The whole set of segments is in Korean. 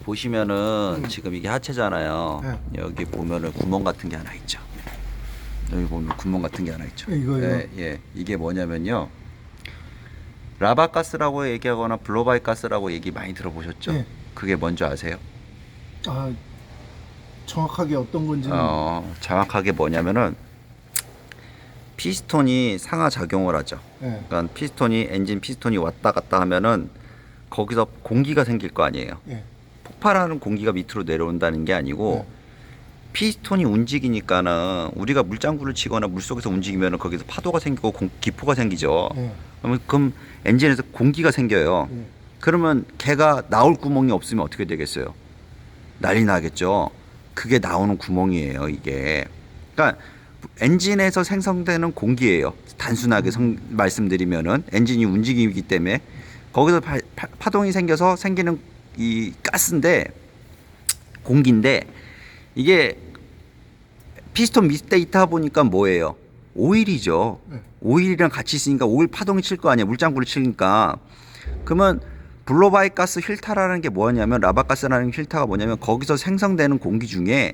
보시면은 지금 이게 하체잖아요. 네. 여기 보면은 구멍 같은 게 하나 있죠. 여기 보면 구멍 같은 게 하나 있죠. 이거요? 예, 예. 이게 뭐냐면요. 라바가스라고 얘기하거나 블로바이 가스라고 얘기 많이 들어보셨죠? 네. 그게 뭔지 아세요? 아, 정확하게 어떤 건지는 정확하게 뭐냐면은 피스톤이 상하 작용을 하죠. 네. 그러니까 엔진 피스톤이 왔다 갔다 하면은 거기서 공기가 생길 거 아니에요. 네. 폭발하는 공기가 밑으로 내려온다는 게 아니고 피스톤이 움직이니까는 우리가 물장구를 치거나 물속에서 움직이면 거기서 파도가 생기고 기포가 생기죠. 네. 그럼 엔진에서 공기가 생겨요. 네. 그러면 걔가 나올 구멍이 없으면 어떻게 되겠어요? 난리 나겠죠. 그게 나오는 구멍이에요, 이게. 그러니까 엔진에서 생성되는 공기예요. 단순하게 말씀드리면은 엔진이 움직이기 때문에 거기서 파동이 생겨서 생기는 이 가스인데 공기인데 이게 피스톤 밑에 있다 보니까 뭐예요? 오일이죠. 네. 오일이랑 같이 있으니까 오일 파동이 칠 거 아니야. 물장구를 치니까. 그러면 블로바이 가스 필터라는 게 뭐냐면 라바가스라는 필터가 뭐냐면 거기서 생성되는 공기 중에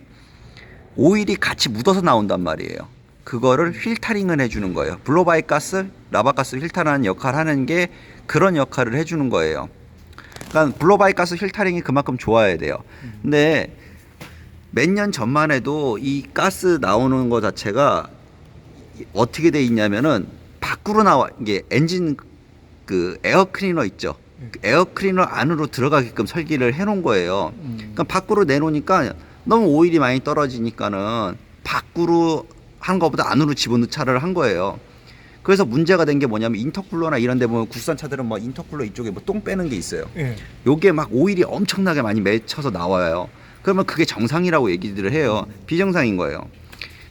오일이 같이 묻어서 나온단 말이에요. 그거를 필터링을 해주는 거예요. 블로바이 가스, 라바가스 필터라는 역할을 하는 게 그런 역할을 해주는 거예요. 그러니까 블로바이 가스 필터링이 그만큼 좋아야 돼요. 근데 몇 년 전만 해도 이 가스 나오는 거 자체가 어떻게 돼 있냐면은 밖으로 나와 이게 엔진 그 에어 클리너 있죠. 그 에어 클리너 안으로 들어가게끔 설계를 해 놓은 거예요. 그러니까 밖으로 내놓으니까 너무 오일이 많이 떨어지니까는 밖으로 한 것보다 안으로 집어넣자를 한 거예요. 그래서 문제가 된 게 뭐냐면 인터쿨러나 이런 데 보면 국산 차들은 뭐 인터쿨러 이쪽에 뭐 똥 빼는 게 있어요. 네. 요게 막 오일이 엄청나게 많이 맺혀서 나와요. 그러면 그게 정상이라고 얘기들을 해요. 비정상인 거예요.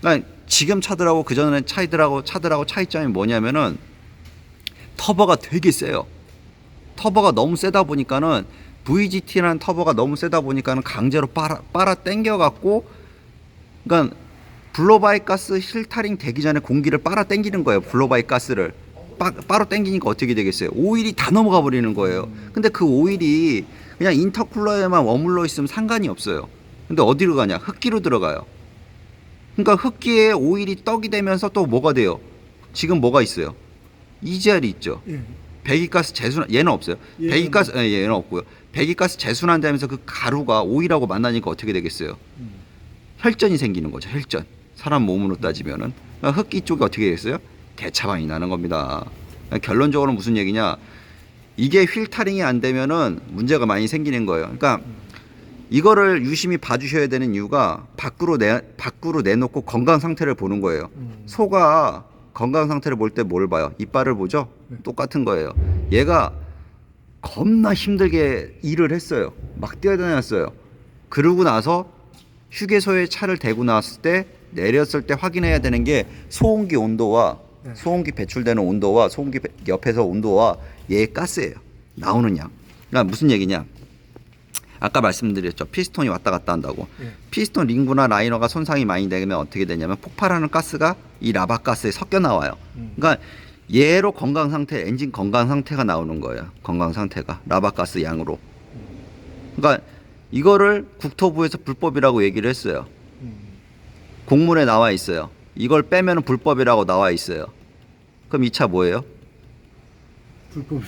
그러니까 지금 차들하고 그전에 차들하고 차이점이 뭐냐면은 터보가 되게 세요. 터보가 너무 세다 보니까는 VGT라는 터보가 너무 세다 보니까는 강제로 빨아 당겨 갖고 그러니까 블로바이 가스 필터링 되기 전에 공기를 빨아 당기는 거예요. 블로바이 가스를 빨아 당기니까 어떻게 되겠어요? 오일이 다 넘어가 버리는 거예요. 근데 그 오일이 그냥 인터쿨러에만 머물러 있으면 상관이 없어요. 근데 어디로 가냐? 흡기로 들어가요. 그러니까 흡기에 오일이 떡이 되면서 또 뭐가 돼요? 지금 뭐가 있어요? EGR이 있죠. 예. 배기가스 재순환 얘는 없어요. 배기가스 얘는 없고요. 배기가스 재순환되면서 그 가루가 오일하고 만나니까 어떻게 되겠어요? 혈전이 생기는 거죠. 혈전. 사람 몸으로 따지면은 그러니까 흡기 쪽이 어떻게 되겠어요? 대차방이 나는 겁니다. 그러니까 결론적으로 무슨 얘기냐? 이게 필터링이 안 되면은 문제가 많이 생기는 거예요. 그러니까 이거를 유심히 봐주셔야 되는 이유가 밖으로 내놓고 건강 상태를 보는 거예요. 소가 건강 상태를 볼 때 뭘 봐요? 이빨을 보죠? 똑같은 거예요. 얘가 겁나 힘들게 일을 했어요. 막 뛰어다녔어요. 그러고 나서 휴게소에 차를 대고 나왔을 때 내렸을 때 확인해야 되는 게 소음기 온도와 소음기 배출되는 온도와 소음기 옆에서 온도와 얘의 가스예요. 나오는 양. 그러니까 무슨 얘기냐? 아까 말씀드렸죠. 피스톤이 왔다 갔다 한다고. 피스톤 링구나 라이너가 손상이 많이 되면 어떻게 되냐면 폭발하는 가스가 이 라바 가스에 섞여 나와요. 그러니까 얘로 건강 상태, 엔진 건강 상태가 나오는 거예요. 건강 상태가 라바 가스 양으로. 그러니까 이거를 국토부에서 불법이라고 얘기를 했어요. 공문에 나와 있어요. 이걸 빼면 불법이라고 나와 있어요. 그럼 이 차 뭐예요? 불법이.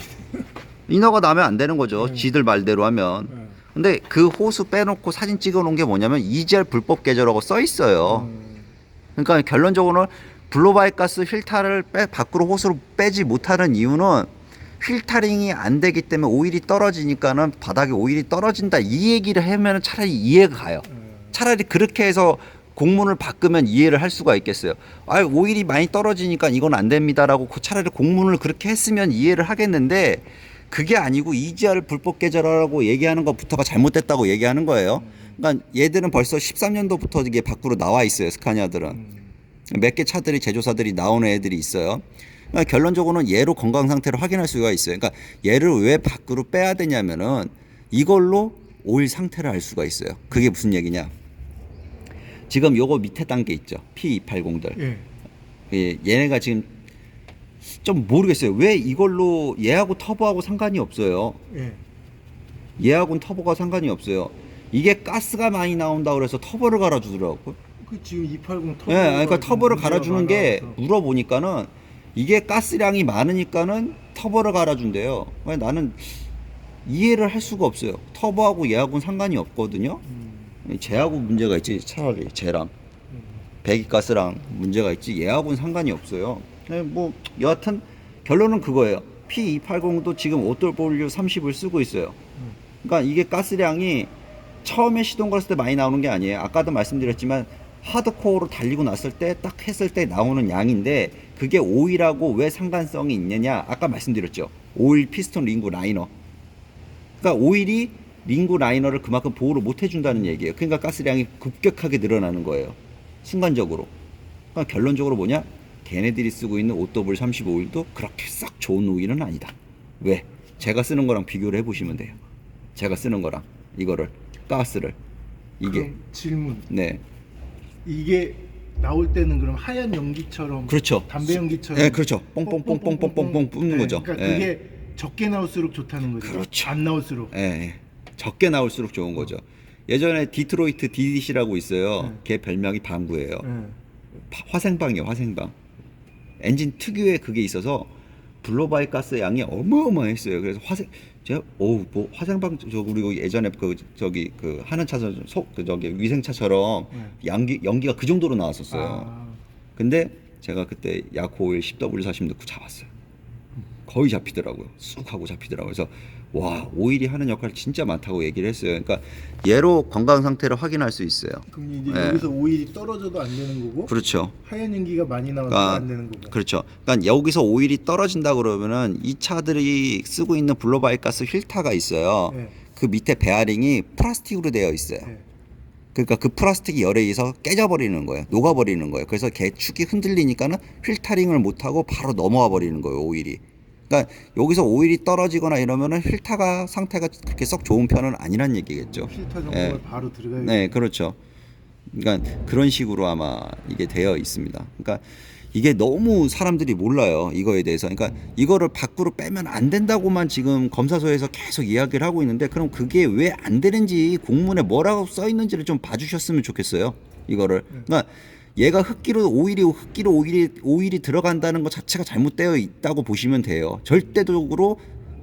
인허가 나면 안 되는 거죠. 지들 말대로 하면. 근데 그 호수 빼놓고 사진 찍어 놓은 게 뭐냐면 EGR 불법 계절하고 써 있어요. 그러니까 결론적으로는 블로바이 가스 필터를 밖으로 호수로 빼지 못하는 이유는 필터링이 안 되기 때문에 오일이 떨어지니까는 바닥에 오일이 떨어진다 이 얘기를 하면 차라리 이해가 가요. 차라리 그렇게 해서 공문을 바꾸면 이해를 할 수가 있겠어요. 아, 오일이 많이 떨어지니까 이건 안 됩니다라고 차라리 공문을 그렇게 했으면 이해를 하겠는데 그게 아니고 EGR 불법 계절하라고 얘기하는 것부터가 잘못됐다고 얘기하는 거예요. 그러니까 얘들은 벌써 13년도부터 이게 밖으로 나와 있어요. 스카니아들은 몇 개 차들이 제조사들이 나오는 애들이 있어요. 그러니까 결론적으로는 얘로 건강 상태를 확인할 수가 있어요. 그러니까 얘를 왜 밖으로 빼야 되냐면은 이걸로 오일 상태를 알 수가 있어요. 그게 무슨 얘기냐? 지금 요거 밑에 단계 있죠. P280들. 예, 얘네가 지금 좀 모르겠어요. 왜 이걸로 얘하고 터보하고 상관이 없어요. 얘하고는 터보가 상관이 없어요. 이게 가스가 많이 나온다 그래서 터보를 갈아주더라고. 그 지금 280 터보. 예, 그러니까 터보를 갈아주는 게 물어보니까는 이게 가스량이 많으니까는 터보를 갈아준대요. 나는 이해를 할 수가 없어요. 터보하고 얘하고는 상관이 없거든요. 쟤하고 문제가 있지. 차라리 쟤랑 배기가스랑 문제가 있지. 얘하고는 상관이 없어요. 뭐 여하튼 결론은 그거예요. P280도 지금 OW30을 쓰고 있어요. 그러니까 이게 가스량이 처음에 시동 걸었을 때 많이 나오는 게 아니에요. 아까도 말씀드렸지만 하드코어로 달리고 났을 때 딱 했을 때 나오는 양인데 그게 오일하고 왜 상관성이 있느냐. 아까 말씀드렸죠. 오일 피스톤 링구 라이너. 그러니까 오일이 링구 라이너를 그만큼 보호를 못 해준다는 얘기예요. 그러니까 가스량이 급격하게 늘어나는 거예요. 순간적으로. 그러니까 결론적으로 뭐냐? 걔네들이 쓰고 있는 OW30 오일도 그렇게 썩 좋은 오일은 아니다. 왜? 제가 쓰는 거랑 비교를 해보시면 돼요. 제가 쓰는 거랑 이거를 가스를 이게 그럼 질문. 네 이게 나올 때는 그럼 하얀 연기처럼 그렇죠. 담배 연기처럼 네 그렇죠. 뽕뽕뽕뽕뽕뽕 뿜는 네, 거죠. 그러니까 예. 그게 적게 나올수록 좋다는 거죠. 그렇죠. 안 나올수록. 예, 예. 적게 나올수록 좋은 거죠. 예전에 디트로이트 DDC라고 있어요. 네. 걔 별명이 방구예요. 네. 화생방이에요. 화생방. 엔진 특유의 그게 있어서 블로바이 가스 양이 어마어마했어요. 그래서 제가 뭐 화생방 그리고 예전에 저기 하는 차선 저기 위생차처럼 네. 연기가 그 정도로 나왔었어요. 아, 근데 제가 그때 야코 오일 10W40 넣고 잡았어요. 거의 잡히더라고요. 쑥 하고 잡히더라고요. 그래서 와 오일이 하는 역할 진짜 많다고 얘기를 했어요. 그러니까 얘로 건강 상태를 확인할 수 있어요. 그럼 이제 네. 여기서 오일이 떨어져도 안 되는 거고, 그렇죠. 하얀 연기가 많이 나와도 안 되는 거고. 그렇죠. 그러니까 여기서 오일이 떨어진다 그러면은 이 차들이 쓰고 있는 블로바이 가스 필터가 있어요. 네. 그 밑에 베어링이 플라스틱으로 되어 있어요. 네. 그러니까 그 플라스틱이 열에 의해서 깨져버리는 거예요. 녹아버리는 거예요. 그래서 걔 축이 흔들리니까는 필터링을 못하고 바로 넘어와 버리는 거예요. 오일이. 그러니까 여기서 오일이 떨어지거나 이러면은 필터가 상태가 그렇게 썩 좋은 편은 아니란 얘기겠죠. 필터 점검을 예. 바로 들어가야 네, 그렇죠. 그러니까 그런 식으로 아마 이게 되어 있습니다. 그러니까 이게 너무 사람들이 몰라요. 이거에 대해서. 그러니까 이거를 밖으로 빼면 안 된다고만 지금 검사소에서 계속 이야기를 하고 있는데 그럼 그게 왜 안 되는지 공문에 뭐라고 써 있는지를 좀 봐주셨으면 좋겠어요. 이거를. 그러니까 얘가 흑기로 오일이 들어간다는 것 자체가 잘못되어 있다고 보시면 돼요. 절대적으로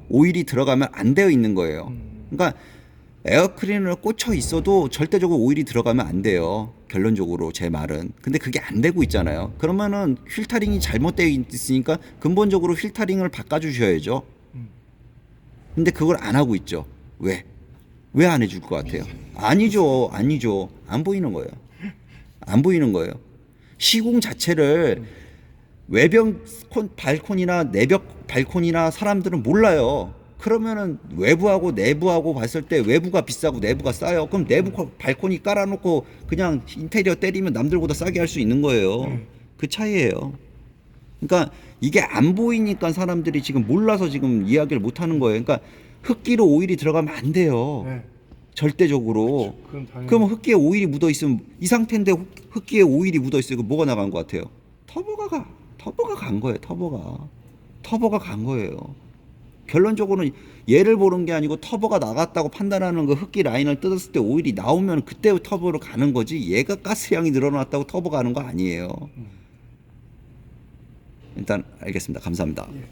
오일이 들어가면 안 되어 있는 거예요. 그러니까 에어클리너를 꽂혀 있어도 절대적으로 오일이 들어가면 안 돼요. 결론적으로 제 말은. 근데 그게 안 되고 있잖아요. 그러면은 필터링이 잘못되어 있으니까 근본적으로 필터링을 바꿔주셔야죠. 근데 그걸 안 하고 있죠. 왜? 왜 안 해줄 것 같아요? 아니죠. 안 보이는 거예요. 안 보이는 거예요. 시공 자체를 외벽 발코니나 내벽 발코니나 사람들은 몰라요. 그러면은 외부하고 내부하고 봤을 때 외부가 비싸고 내부가 싸요. 그럼 내부 발코니 깔아놓고 그냥 인테리어 때리면 남들보다 싸게 할 수 있는 거예요. 그 차이예요. 그러니까 이게 안 보이니까 사람들이 지금 몰라서 지금 이야기를 못 하는 거예요. 그러니까 흑기로 오일이 들어가면 안 돼요. 네. 절대적으로. 그럼 당연히. 그러면 흑기에 오일이 묻어 있으면 이 상태인데 흑기에 오일이 묻어 있어요. 그 뭐가 나간 것 같아요? 터보가 간 거예요. 터보가 간 거예요. 결론적으로는 얘를 보는 게 아니고 터보가 나갔다고 판단하는 그 흑기 라인을 뜯었을 때 오일이 나오면 그때 터보로 가는 거지. 얘가 가스량이 늘어났다고 터보 가는 거 아니에요. 일단 알겠습니다. 감사합니다. 예.